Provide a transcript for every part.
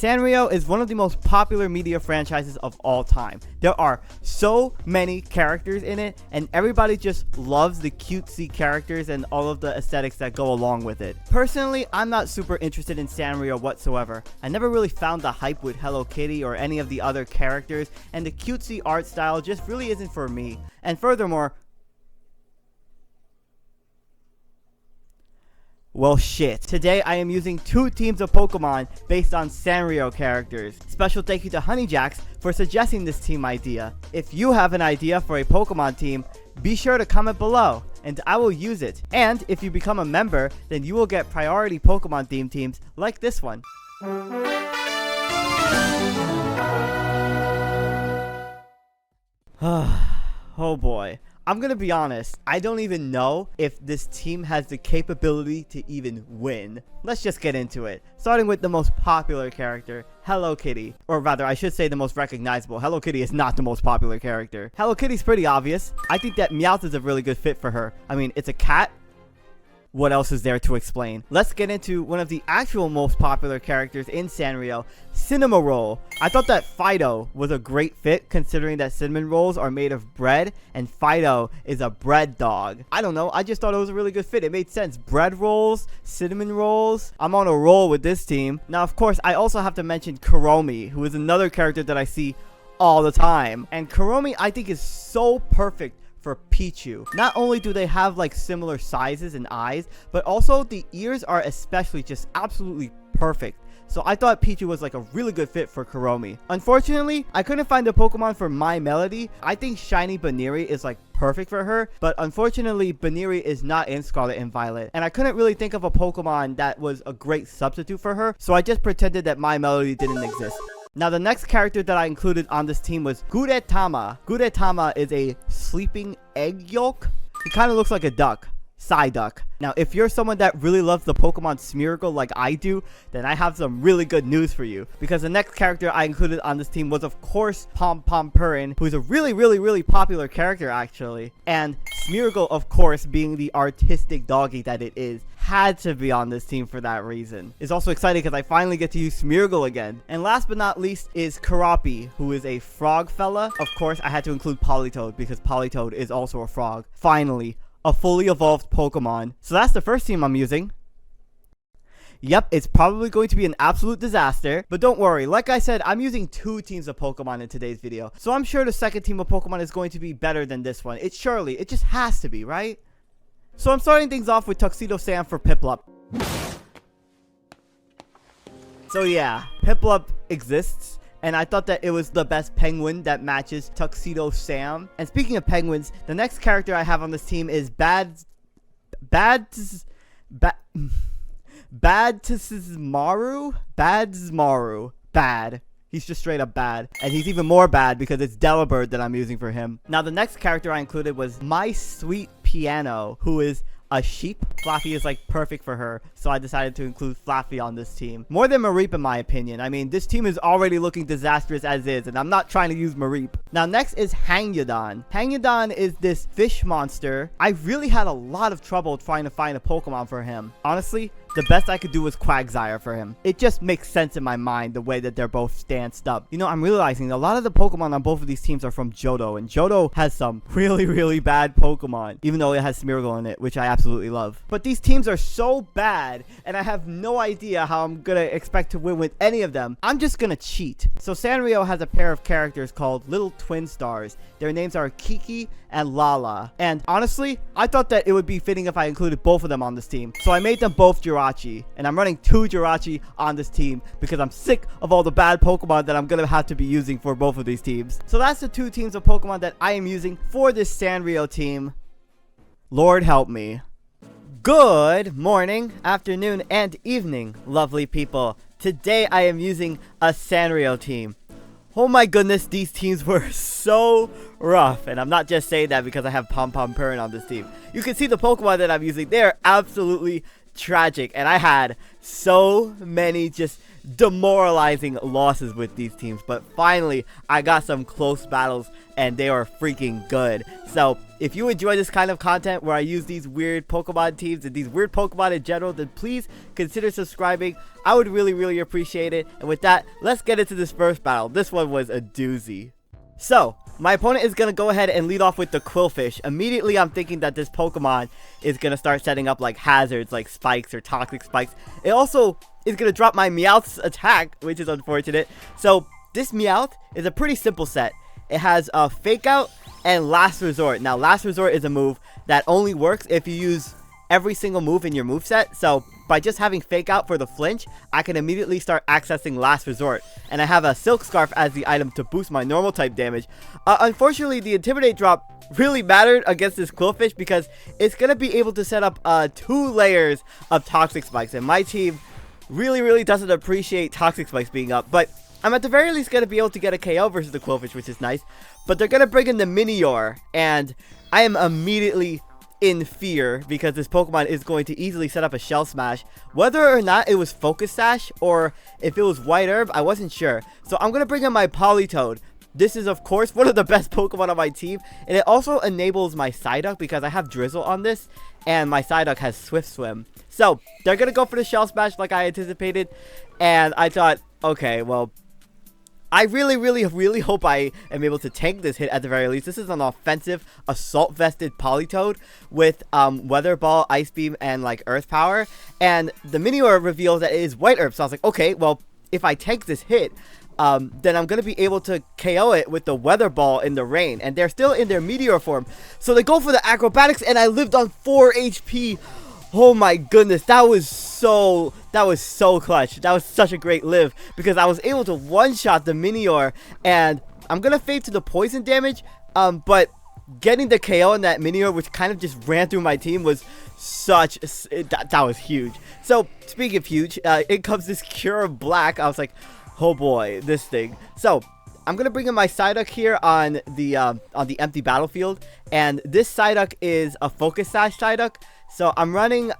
Sanrio is one of the most popular media franchises of all time. There are so many characters in it, and everybody just loves the cutesy characters and all of the aesthetics that go along with it. Personally, I'm not super interested in Sanrio whatsoever. I never really found the hype with Hello Kitty or any of the other characters, and the cutesy art style just really isn't for me. And furthermore, well shit. Today I am using 2 teams of Pokemon based on Sanrio characters. Special thank you to Honeyjacks for suggesting this team idea. If you have an idea for a Pokemon team, be sure to comment below and I will use it. And if you become a member, then you will get priority Pokemon themed teams like this one. Oh boy. I'm gonna be honest, I don't even know if this team has the capability to even win. Let's just get into it. Starting with the most popular character, Hello Kitty. Or rather, I should say the most recognizable. Hello Kitty is not the most popular character. Hello Kitty's pretty obvious. I think that Meowth is a really good fit for her. I mean, it's a cat. What else is there to explain? Let's get into one of the actual most popular characters in Sanrio, Cinnamoroll. I thought that Fido was a great fit considering that cinnamon rolls are made of bread and Fido is a bread dog. I don't know, I just thought it was a really good fit. It made sense. Bread rolls, cinnamon rolls. I'm on a roll with this team. Now, of course, I also have to mention Kuromi, who is another character that I see all the time. And Kuromi, I think, is so perfect for Pichu. Not only do they have like similar sizes and eyes, but also the ears are especially just absolutely perfect. So I thought Pichu was like a really good fit for Kuromi. Unfortunately, I couldn't find a Pokemon for My Melody. I think Shiny Baniri is like perfect for her, but unfortunately Baniri is not in Scarlet and Violet, and I couldn't really think of a Pokemon that was a great substitute for her, so I just pretended that My Melody didn't exist. Now, the next character that I included on this team was Gudetama. Gudetama is a sleeping egg yolk. He kind of looks like a duck. Psyduck. Now, if you're someone that really loves the Pokemon Smeargle like I do, then I have some really good news for you. Because the next character I included on this team was, of course, Pom-Pom-Purin, who's a really popular character, actually. And Smeargle, of course, being the artistic doggy that it is, had to be on this team for that reason. It's also exciting because I finally get to use Smeargle again. And last but not least is Karapi, who is a frog fella. Of course, I had to include Politoed because Politoed is also a frog. Finally, a fully evolved Pokemon. So that's the first team I'm using. Yep, it's probably going to be an absolute disaster, but don't worry. Like I said, I'm using 2 teams of Pokemon in today's video, so I'm sure the second team of Pokemon is going to be better than this one. It just has to be, right? So I'm starting things off with Tuxedo Sam for Piplup. So yeah, Piplup exists, and I thought that it was the best penguin that matches Tuxedo Sam. And speaking of penguins, the next character I have on this team is Badsmaru. Bad. He's just straight up bad. And he's even more bad because it's Delibird that I'm using for him. Now, the next character I included was My Sweet Piano, who is a sheep. Flaffy is like perfect for her, so I decided to include Flaffy on this team. More than Mareep in my opinion. I mean, this team is already looking disastrous as is, and I'm not trying to use Mareep. Now, next is Hangyodon. Hangyodon is this fish monster. I really had a lot of trouble trying to find a Pokemon for him. Honestly, the best I could do was Quagsire for him. It just makes sense in my mind the way that they're both stanced up. You know, I'm realizing a lot of the Pokemon on both of these teams are from Johto, and Johto has some really bad Pokemon, even though it has Smeargle in it, which I absolutely love. But these teams are so bad, and I have no idea how I'm gonna expect to win with any of them. I'm just gonna cheat. So Sanrio has a pair of characters called Little Twin Stars. Their names are Kiki and Lala. And honestly, I thought that it would be fitting if I included both of them on this team. So I made them both Jirachi. And I'm running 2 Jirachi on this team because I'm sick of all the bad Pokemon that I'm going to have to be using for both of these teams. So that's the 2 teams of Pokemon that I am using for this Sanrio team. Lord help me. Good morning, afternoon, and evening, lovely people. Today I am using a Sanrio team. Oh my goodness, these teams were so rough. And I'm not just saying that because I have Pom-Pom-Purin on this team. You can see the Pokemon that I'm using. They are absolutely tragic, and I had so many just demoralizing losses with these teams, but finally I got some close battles and they are freaking good. So if you enjoy this kind of content where I use these weird Pokemon teams and these weird Pokemon in general, then please consider subscribing. I would really appreciate it. And with that, let's get into this first battle. This one was a doozy. So my opponent is going to go ahead and lead off with the Quillfish. Immediately I'm thinking that this Pokemon is going to start setting up like hazards like spikes or toxic spikes. It also is going to drop my Meowth's attack, which is unfortunate. So this Meowth is a pretty simple set. It has a Fake Out and Last Resort. Now Last Resort is a move that only works if you use every single move in your moveset. So by just having Fake Out for the flinch, I can immediately start accessing Last Resort. And I have a Silk Scarf as the item to boost my normal type damage. Unfortunately, the Intimidate drop really mattered against this Quillfish because it's going to be able to set up 2 layers of Toxic Spikes. And my team really doesn't appreciate Toxic Spikes being up. But I'm at the very least going to be able to get a KO versus the Quillfish, which is nice. But they're going to bring in the Minior. And I am immediately in fear because this Pokemon is going to easily set up a Shell Smash. Whether or not it was Focus Sash or if it was White Herb, I wasn't sure. So I'm going to bring in my Politoed. This is, of course, one of the best Pokemon on my team. And it also enables my Psyduck because I have Drizzle on this. And my Psyduck has Swift Swim. So they're going to go for the Shell Smash like I anticipated. And I thought, okay, well, I really hope I am able to tank this hit at the very least. This is an offensive Assault Vested Politoed with Weather Ball, Ice Beam, and like Earth Power. And the Minior reveals that it is White Herb. So I was like, okay, well, if I tank this hit, then I'm going to be able to KO it with the Weather Ball in the rain. And they're still in their Meteor form. So they go for the Acrobatics and I lived on 4 HP. Oh my goodness, that was so clutch. That was such a great live because I was able to one-shot the Minior, and I'm gonna fade to the poison damage, but getting the KO on that Minior, which kind of just ran through my team, was that was huge. So speaking of huge, in comes this Cure Black. I was like, oh boy, this thing. So I'm gonna bring in my Psyduck here on the empty battlefield, and this Psyduck is a Focus Sash Psyduck. So I'm running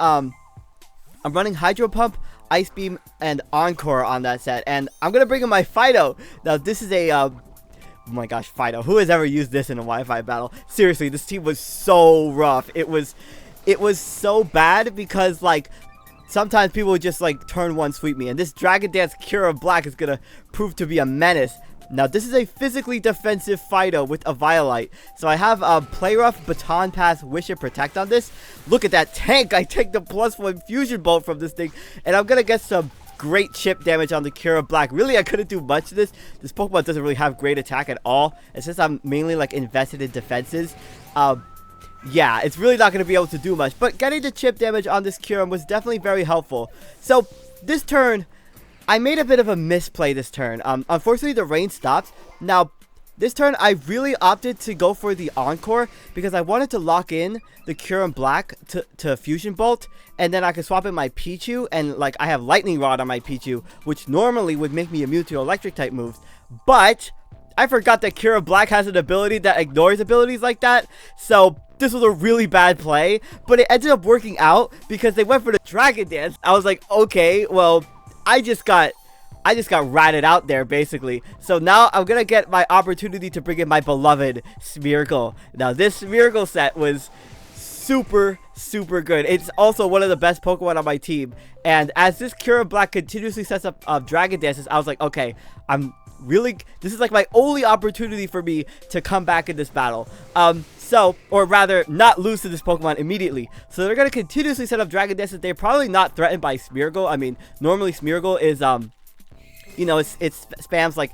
Hydro Pump, Ice Beam, and Encore on that set, and I'm gonna bring in my Fido. Now this is a oh my gosh, Fido. Who has ever used this in a Wi-Fi battle? Seriously, this team was so rough. It was so bad because like sometimes people would just like turn one sweep me, and this Dragon Dance Cure of Black is gonna prove to be a menace. Now this is a physically defensive Fido with a Violite. So I have Play Rough, Baton Pass, Wish and Protect on this. Look at that tank. I take the +1 Fusion Bolt from this thing. And I'm going to get some great chip damage on the Cure of Black. Really, I couldn't do much of this. This Pokemon doesn't really have great attack at all. And since I'm mainly like invested in defenses, yeah, it's really not going to be able to do much. But getting the chip damage on this Cure was definitely very helpful. So this turn, I made a bit of a misplay this turn. Unfortunately, the rain stopped. Now, this turn, I really opted to go for the Encore because I wanted to lock in the Cure in Black to Fusion Bolt, and then I could swap in my Pichu, and like I have Lightning Rod on my Pichu, which normally would make me immune to electric type moves. But I forgot that Cure of Black has an ability that ignores abilities like that, so this was a really bad play, but it ended up working out because they went for the Dragon Dance. I was like, okay, well, I just got ratted out there basically. So now I'm gonna get my opportunity to bring in my beloved Smeargle. Now this Smeargle set was super good. It's also one of the best Pokemon on my team. And as this Cure of Black continuously sets up Dragon Dances, I was like, okay, this is like my only opportunity for me to come back in this battle. Or rather, not lose to this Pokemon immediately. So they're going to continuously set up Dragon Dances. They're probably not threatened by Smeargle. I mean, normally Smeargle is, you know, it spams like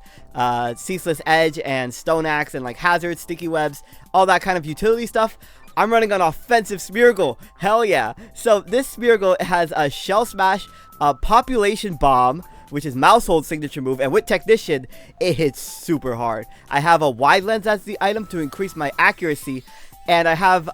Ceaseless Edge and Stone Axe and like Hazards, Sticky Webs, all that kind of utility stuff. I'm running an offensive Smeargle. Hell yeah. So this Smeargle has a Shell Smash, a Population Bomb, which is Mousehold's signature move, and with Technician, it hits super hard. I have a Wide Lens as the item to increase my accuracy, and I have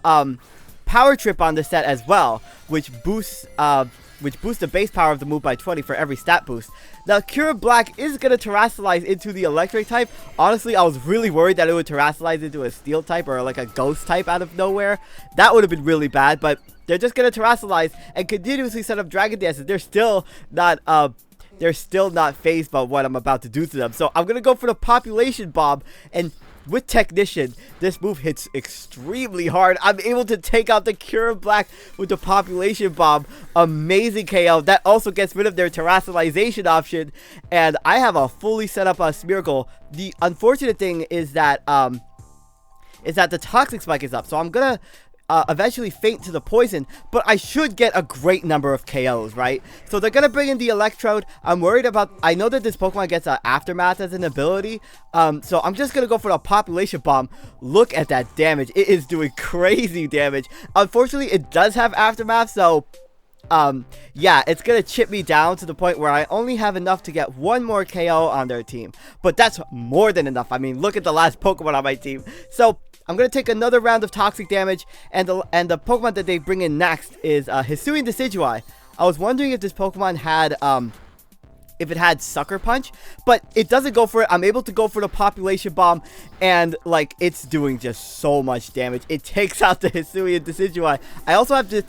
Power Trip on the set as well, which boosts the base power of the move by 20 for every stat boost. Now, Cure Black is going to Terrasilize into the electric type. Honestly, I was really worried that it would Terrasilize into a steel type or like a ghost type out of nowhere. That would have been really bad, but they're just gonna terastallize and continuously set up dragon dances. They're still not fazed by what I'm about to do to them. So I'm gonna go for the population bomb, and with Technician, this move hits extremely hard. I'm able to take out the Cure of Black with the population bomb. Amazing KO. That also gets rid of their terastallization option, and I have a fully set up Smeargle. The unfortunate thing is that the Toxic Spike is up, so I'm gonna eventually faint to the poison, but I should get a great number of KOs, right? So they're gonna bring in the Electrode. I'm worried about, I know that this Pokemon gets Aftermath as an ability, so I'm just gonna go for the population bomb. Look at that damage. It is doing crazy damage. Unfortunately, it does have Aftermath, so yeah, it's gonna chip me down to the point where I only have enough to get one more KO on their team, but that's more than enough. I mean, look at the last Pokemon on my team. So I'm going to take another round of toxic damage, and the Pokemon that they bring in next is Hisuian Decidueye. I was wondering if this Pokemon had, if it had Sucker Punch, but it doesn't go for it. I'm able to go for the population bomb, and like, it's doing just so much damage. It takes out the Hisuian Decidueye. I also have this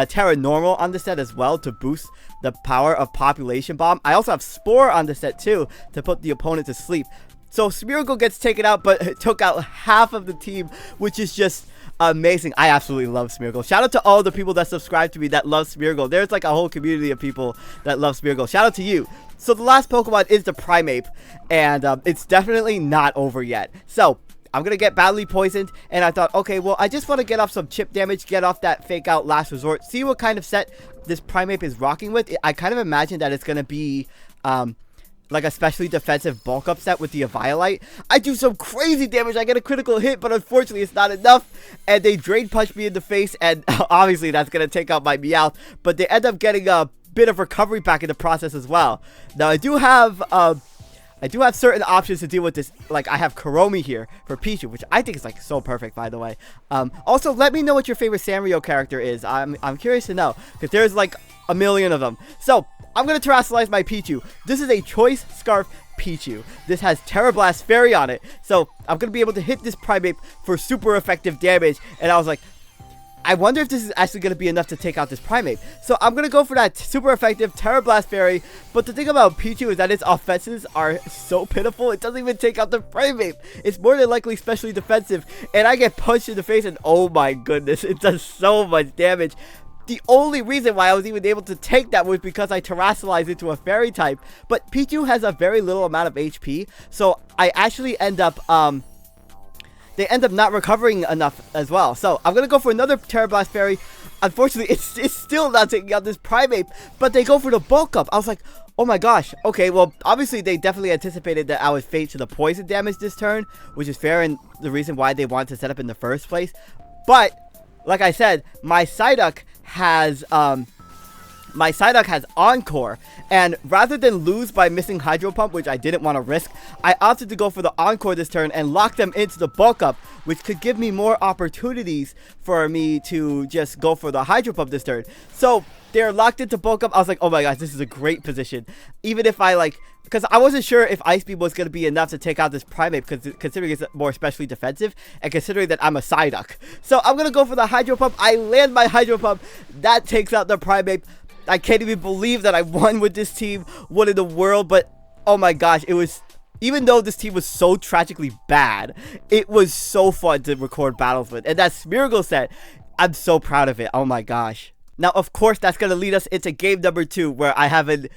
Terra Normal on the set as well to boost the power of population bomb. I also have Spore on the set too to put the opponent to sleep. So Smeargle gets taken out, but it took out half of the team, which is just amazing. I absolutely love Smeargle. Shout out to all the people that subscribe to me that love Smeargle. There's like a whole community of people that love Smeargle. Shout out to you. So the last Pokemon is the Primeape, and it's definitely not over yet. So I'm going to get badly poisoned, and I thought, okay, well, I just want to get off some chip damage, get off that Fake Out Last Resort, see what kind of set this Primeape is rocking with. I kind of imagine that it's going to be like a specially defensive bulk up set with the Eviolite. I do some crazy damage. I get a critical hit, but unfortunately it's not enough, and they Drain Punch me in the face, and obviously that's going to take out my Meowth, but they end up getting a bit of recovery back in the process as well. Now I do have certain options to deal with this. Like, I have Kuromi here for Pichu, which I think is like so perfect, by the way. Also, let me know what your favorite Sanrio character is. I'm curious to know, because there's like a million of them. So I'm going to terastallize my Pichu. This is a Choice Scarf Pichu. This has Terra Blast Fairy on it. So I'm going to be able to hit this Primeape for super effective damage. And I was like, I wonder if this is actually going to be enough to take out this Primeape. So I'm going to go for that super effective Terra Blast Fairy. But the thing about Pichu is that its offenses are so pitiful. It doesn't even take out the Primeape. It's more than likely specially defensive. And I get punched in the face, and oh my goodness, it does so much damage. The only reason why I was even able to take that was because I terastallized into a fairy type. But Pichu has a very little amount of HP, so I actually end up, they end up not recovering enough as well. So I'm going to go for another Terra Blast Fairy. Unfortunately, it's still not taking out this Primeape, but they go for the bulk up. I was like, oh my gosh. Okay, well, obviously they definitely anticipated that I would fade to the poison damage this turn, which is fair and the reason why they wanted to set up in the first place. But like I said, my Psyduck has Encore, and rather than lose by missing Hydro Pump, which I didn't want to risk, I opted to go for the Encore this turn and lock them into the bulk up, which could give me more opportunities for me to just go for the Hydro Pump this turn. So they're locked into bulk up. I was like, oh my gosh, this is a great position. Even if I because I wasn't sure if Ice Beam was going to be enough to take out this Primeape, considering it's more especially defensive, and considering that I'm a Psyduck. So I'm going to go for the Hydro Pump. I land my Hydro Pump. That takes out the Primeape. I can't even believe that I won with this team. What in the world? But, oh my gosh, it was... Even though this team was so tragically bad, it was so fun to record battles with. And that Smeargle set, I'm so proud of it. Oh my gosh. Now, of course, that's going to lead us into game number 2, where I have a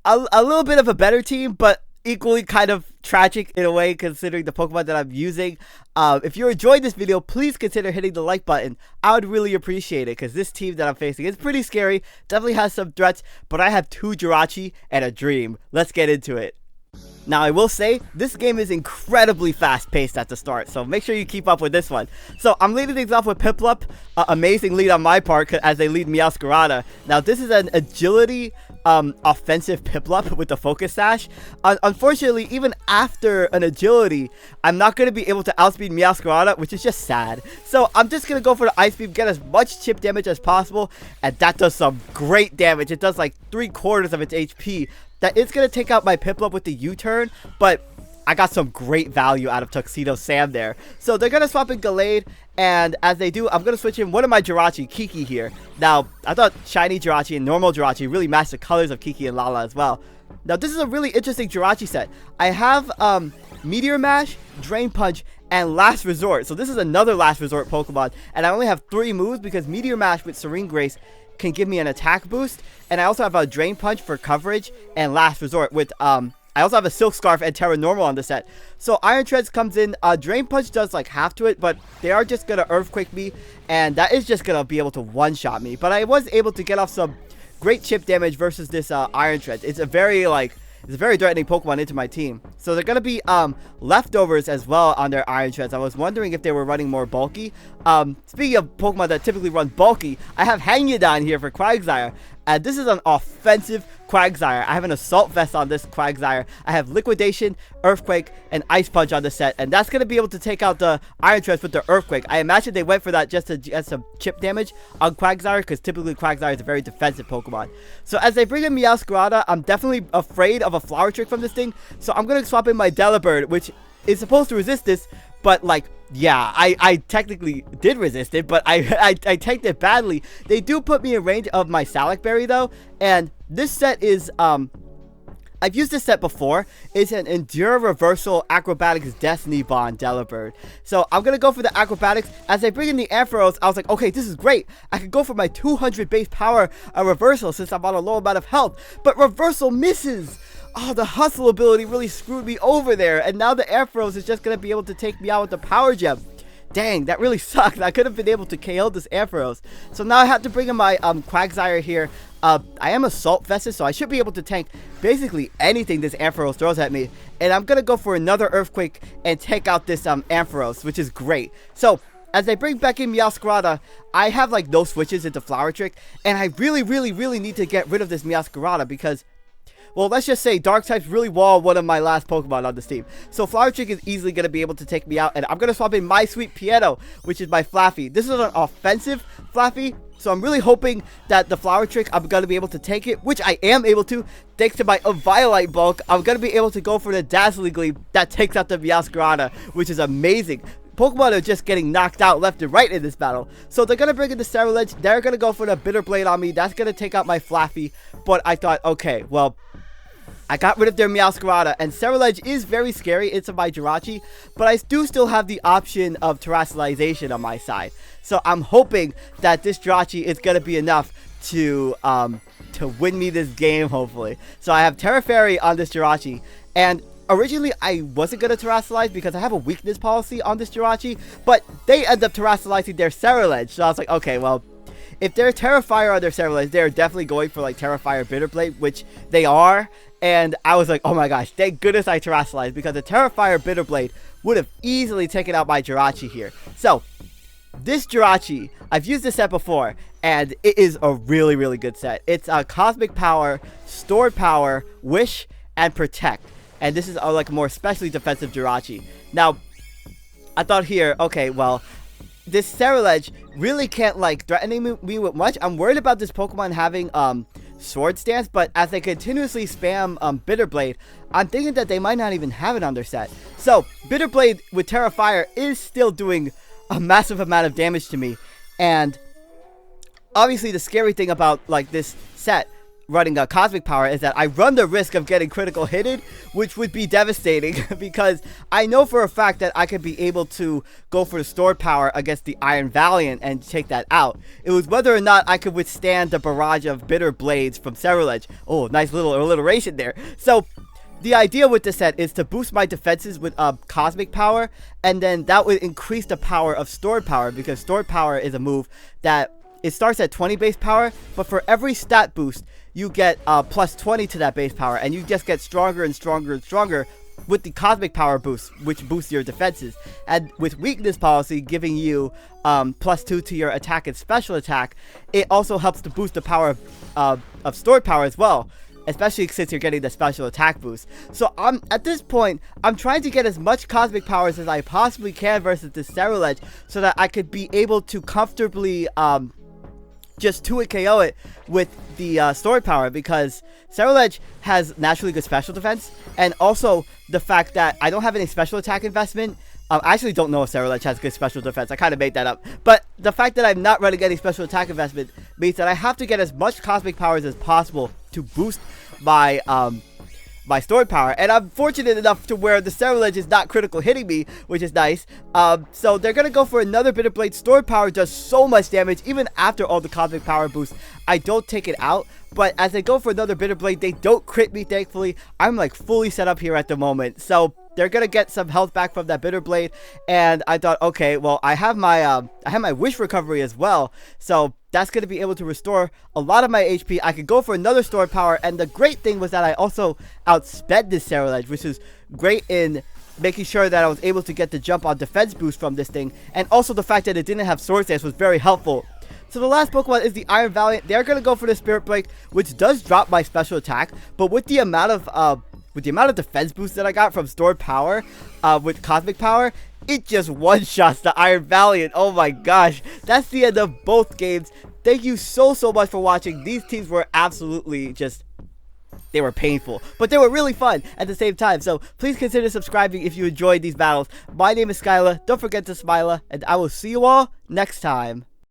little bit of a better team, but equally kind of tragic in a way, considering the Pokemon that I'm using. If you're enjoying this video, please consider hitting the like button. I would really appreciate it, because this team that I'm facing is pretty scary. Definitely has some threats, but I have 2 Jirachi and a Dream. Let's get into it. Now, I will say, this game is incredibly fast-paced at the start, so make sure you keep up with this one. So, I'm leading things off with Piplup. Amazing lead on my part, as they lead Meowscarada. Now, this is an agility, offensive Piplup with the Focus Sash. Unfortunately, even after an agility, I'm not going to be able to outspeed Meowscarada, which is just sad. So, I'm just going to go for the Ice Beam, get as much chip damage as possible, and that does some great damage. It does like 3/4 of its HP. That it's going to take out my Piplup with the U-turn, but I got some great value out of Tuxedo Sam there. So they're going to swap in Gallade, and as they do, I'm going to switch in one of my Jirachi, Kiki here. Now, I thought Shiny Jirachi and Normal Jirachi really matched the colors of Kiki and Lala as well. Now, this is a really interesting Jirachi set. I have Meteor Mash, Drain Punch, and Last Resort. So this is another Last Resort Pokemon, and I only have 3 moves because Meteor Mash with Serene Grace can give me an attack boost, and I also have a Drain Punch for coverage and Last Resort with I also have a Silk Scarf and Terra Normal on the set. So Iron Treads comes in. Drain Punch does like half to it, but they are just gonna Earthquake me, and that is just gonna be able to one-shot me. But I was able to get off some great chip damage versus this Iron Treads. It's a very threatening Pokemon into my team. So they're gonna be leftovers as well on their Iron Treads. I was wondering if they were running more bulky. Speaking of Pokemon that typically run bulky, I have Hangudon here for Quagsire. This is an offensive Quagsire. I have an Assault Vest on this Quagsire. I have Liquidation, Earthquake, and Ice Punch on the set. And that's going to be able to take out the Iron Treads with the Earthquake. I imagine they went for that just to get some chip damage on Quagsire, because typically Quagsire is a very defensive Pokemon. So as they bring in Meowscarada, I'm definitely afraid of a Flower Trick from this thing. So I'm going to swap in my Delibird, which is supposed to resist this. But, like, yeah, I technically did resist it, but I tanked it badly. They do put me in range of my Salac Berry, though. And this set is, I've used this set before. It's an Endure Reversal Acrobatics Destiny Bond Delibird. So I'm going to go for the Acrobatics. As I bring in the Ampharos, I was like, okay, this is great. I could go for my 200 base power Reversal since I'm on a low amount of health. But Reversal misses. Oh, the Hustle ability really screwed me over there. And now the Ampharos is just going to be able to take me out with the Power Gem. Dang, that really sucks. I could have been able to KO this Ampharos. So now I have to bring in my Quagsire here. I am Assault Vested, so I should be able to tank basically anything this Ampharos throws at me. And I'm going to go for another Earthquake and take out this Ampharos, which is great. So as I bring back in Meowscarada, I have like no switches into Flower Trick. And I really need to get rid of this Meowscarada because, well, let's just say Dark types really wall one of my last Pokemon on this team. So Flower Trick is easily going to be able to take me out. And I'm going to swap in My Sweet Piano, which is my Flaffy. This is an offensive Flaffy. So I'm really hoping that the Flower Trick, I'm going to be able to take it, which I am able to. Thanks to my Violite bulk, I'm going to be able to go for the Dazzling Gleam that takes out the Meowscarada, which is amazing. Pokemon are just getting knocked out left and right in this battle. So they're going to bring in the Ceruledge. They're going to go for the Bitter Blade on me. That's going to take out my Flaffy. But I thought, okay, well, I got rid of their Meowscarada, and Ceruledge is very scary into my Jirachi, but I do still have the option of Terrestrialization on my side. So I'm hoping that this Jirachi is going to be enough to win me this game, hopefully. So I have Terra Fairy on this Jirachi, and originally I wasn't going to Terrestrialize because I have a weakness policy on this Jirachi, but they end up Terrestrializing their Ceruledge, so I was like, okay, well, if they're Terrafire on their Ceruledge, they're definitely going for like Terrafire Bitter Blade, which they are. And I was like, oh my gosh, thank goodness I Terrestrialized, because the Terrafire Bitter Blade would have easily taken out my Jirachi here. So this Jirachi, I've used this set before, and it is a really good set. It's a Cosmic Power, Stored Power, Wish, and Protect. And this is a like more specially defensive Jirachi. Now, I thought here, okay, well, this Ceruledge really can't like threaten me with much. I'm worried about this Pokemon having Sword Stance, but as they continuously spam Bitter Blade, I'm thinking that they might not even have it on their set. So Bitter Blade with Terra Fire is still doing a massive amount of damage to me, and obviously the scary thing about like this set running a Cosmic Power is that I run the risk of getting critical hitted, which would be devastating because I know for a fact that I could be able to go for the Stored Power against the Iron Valiant and take that out. It was whether or not I could withstand the barrage of Bitter Blades from Ceruledge. Oh, nice little alliteration there. So the idea with this set is to boost my defenses with Cosmic Power, and then that would increase the power of Stored Power, because Stored Power is a move that it starts at 20 base power, but for every stat boost, you get plus 20 to that base power, and you just get stronger and stronger and stronger with the Cosmic Power boost, which boosts your defenses. And with Weakness Policy giving you plus 2 to your attack and special attack, it also helps to boost the power of Stored Power as well, especially since you're getting the special attack boost. So at this point, I'm trying to get as much Cosmic Powers as I possibly can versus this Ceruledge, so that I could be able to comfortably just 2-hit KO it with the story power, because Sanrio has naturally good special defense, and also the fact that I don't have any special attack investment. I actually don't know if Sanrio has good special defense. I kind of made that up. But the fact that I'm not running any special attack investment means that I have to get as much cosmic powers as possible to boost my my story power, and I'm fortunate enough to where the Sanrio is not critical hitting me, which is nice. So they're gonna go for another Bitter Blade. Story power does so much damage even after all the cosmic power boosts. I don't take it out, but as they go for another Bitter Blade, they don't crit me, thankfully. I'm like fully set up here at the moment, so they're gonna get some health back from that Bitter Blade. And I thought, okay, well, I have my wish recovery as well, so that's going to be able to restore a lot of my HP. I could go for another story power, and the great thing was that I also outsped this Sanrio, which is great in making sure that I was able to get the jump on defense boost from this thing, and also the fact that it didn't have Sword Stance was very helpful. So the last Pokemon is the Iron Valiant. They're going to go for the Spirit Break, which does drop my special attack, but with the amount of defense boost that I got from stored power, with cosmic power, it just one-shots the Iron Valiant. Oh my gosh, that's the end of both games. Thank you so much for watching. These teams were absolutely just, they were painful, but they were really fun at the same time. So please consider subscribing if you enjoyed these battles. My name is SkyLaaa. Don't forget to smile, and I will see you all next time.